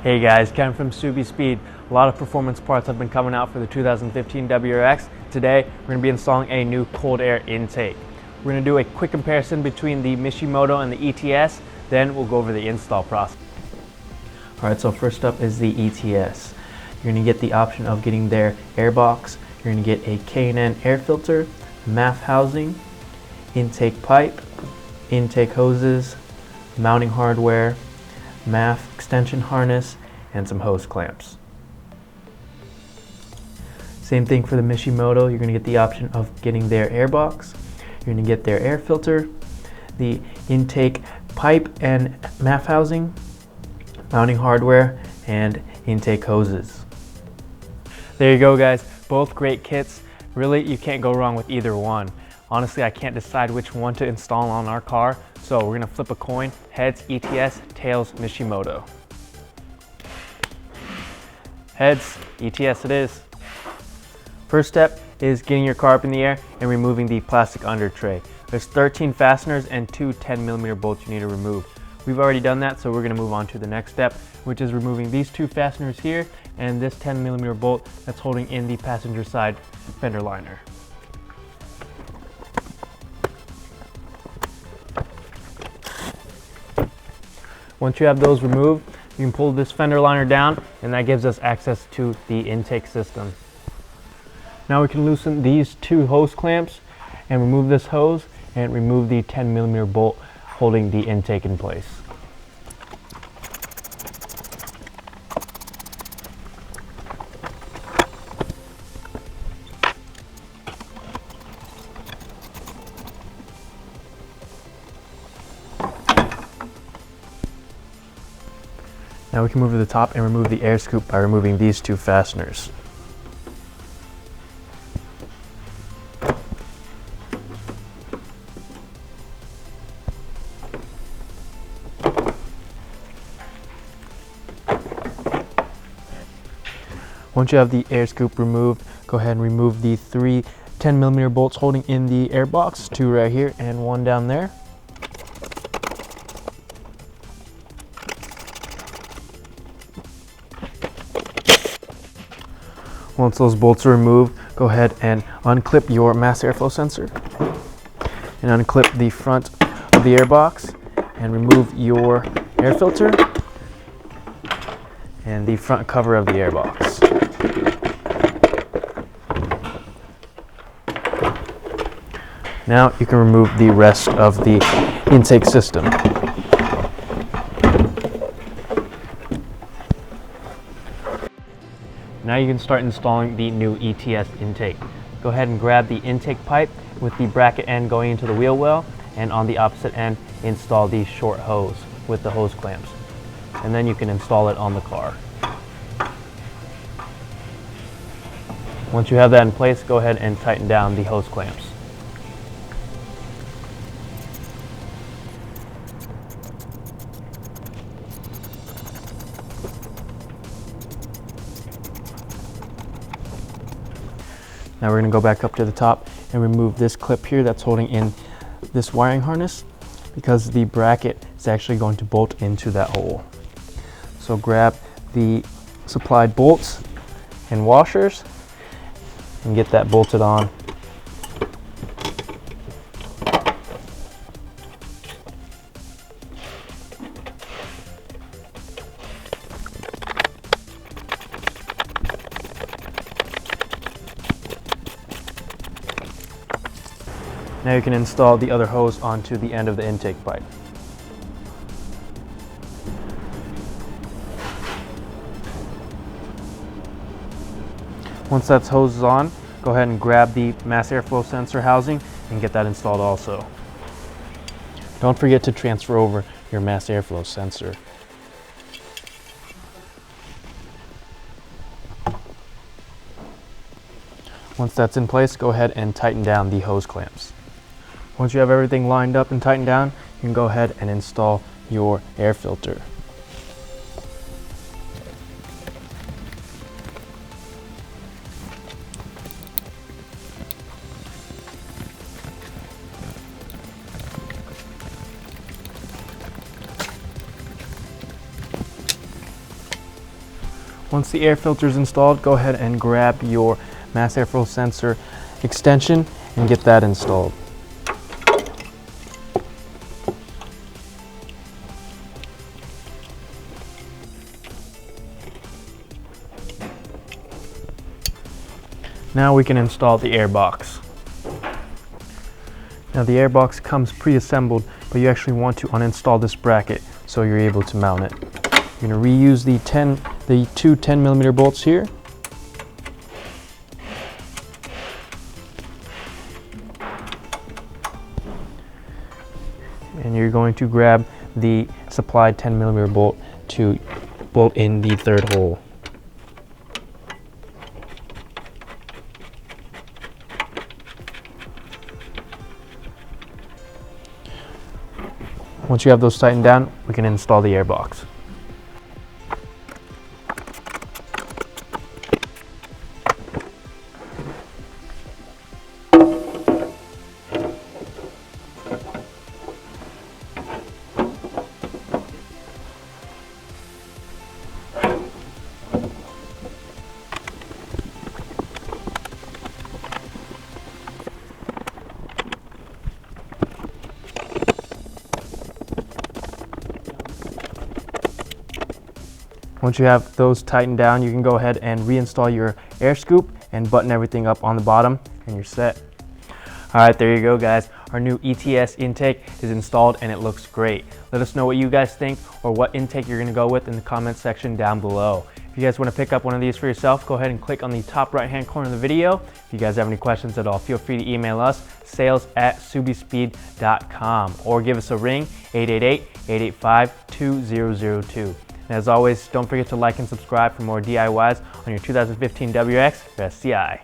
Hey guys, Ken from Subispeed. A lot of performance parts have been coming out for the 2015 WRX. Today, we're going to be installing a new cold air intake. We're going to do a quick comparison between the Mishimoto and the ETS, then we'll go over the install process. Alright, so first up is the ETS. You're going to get the option of getting their air box. You're going to get a K&N air filter, MAF housing, intake pipe, intake hoses, mounting hardware, MAF extension harness, and some hose clamps. Same thing for the Mishimoto. You're going to get the option of getting their air box. You're going to get their air filter, the intake pipe and MAF housing, mounting hardware, and intake hoses. There you go guys, both great kits. Really, you can't go wrong with either one. Honestly, I can't decide which one to install on our car, so we're gonna flip a coin. Heads, ETS, tails, Mishimoto. Heads, ETS it is. First step is getting your car up in the air and removing the plastic under tray. There's 13 fasteners and two 10mm bolts you need to remove. We've already done that, so we're gonna move on to the next step, which is removing these two fasteners here and this 10mm bolt that's holding in the passenger side fender liner. Once you have those removed, you can pull this fender liner down and that gives us access to the intake system. Now we can loosen these two hose clamps and remove this hose and remove the 10mm bolt holding the intake in place. Now we can move to the top and remove the air scoop by removing these two fasteners. Once you have the air scoop removed, go ahead and remove the three 10mm bolts holding in the air box, two right here and one down there. Once those bolts are removed, go ahead and unclip your mass airflow sensor and unclip the front of the air box and remove your air filter and the front cover of the air box. Now you can remove the rest of the intake system. Now you can start installing the new ETS intake. Go ahead and grab the intake pipe with the bracket end going into the wheel well, and on the opposite end install the short hose with the hose clamps. And then you can install it on the car. Once you have that in place, go ahead and tighten down the hose clamps. Now we're going to go back up to the top and remove this clip here that's holding in this wiring harness, because the bracket is actually going to bolt into that hole. So grab the supplied bolts and washers and get that bolted on. Now you can install the other hose onto the end of the intake pipe. Once that hose is on, go ahead and grab the mass airflow sensor housing and get that installed also. Don't forget to transfer over your mass airflow sensor. Once that's in place, go ahead and tighten down the hose clamps. Once you have everything lined up and tightened down, you can go ahead and install your air filter. Once the air filter is installed, go ahead and grab your mass airflow sensor extension and get that installed. Now we can install the air box. Now the air box comes pre-assembled, but you actually want to uninstall this bracket so you're able to mount it. You're going to reuse the two 10mm bolts here. And you're going to grab the supplied 10mm bolt to bolt in the third hole. Once you have those tightened down, we can install the air box. Once you have those tightened down, you can go ahead and reinstall your air scoop and button everything up on the bottom, and you're set. All right, there you go, guys. Our new ETS intake is installed and it looks great. Let us know what you guys think or what intake you're gonna go with in the comment section down below. If you guys wanna pick up one of these for yourself, go ahead and click on the top right-hand corner of the video. If you guys have any questions at all, feel free to email us, sales@subispeed.com, or give us a ring, 888-885-2002. And as always, don't forget to like and subscribe for more DIYs on your 2015 WRX or SCI.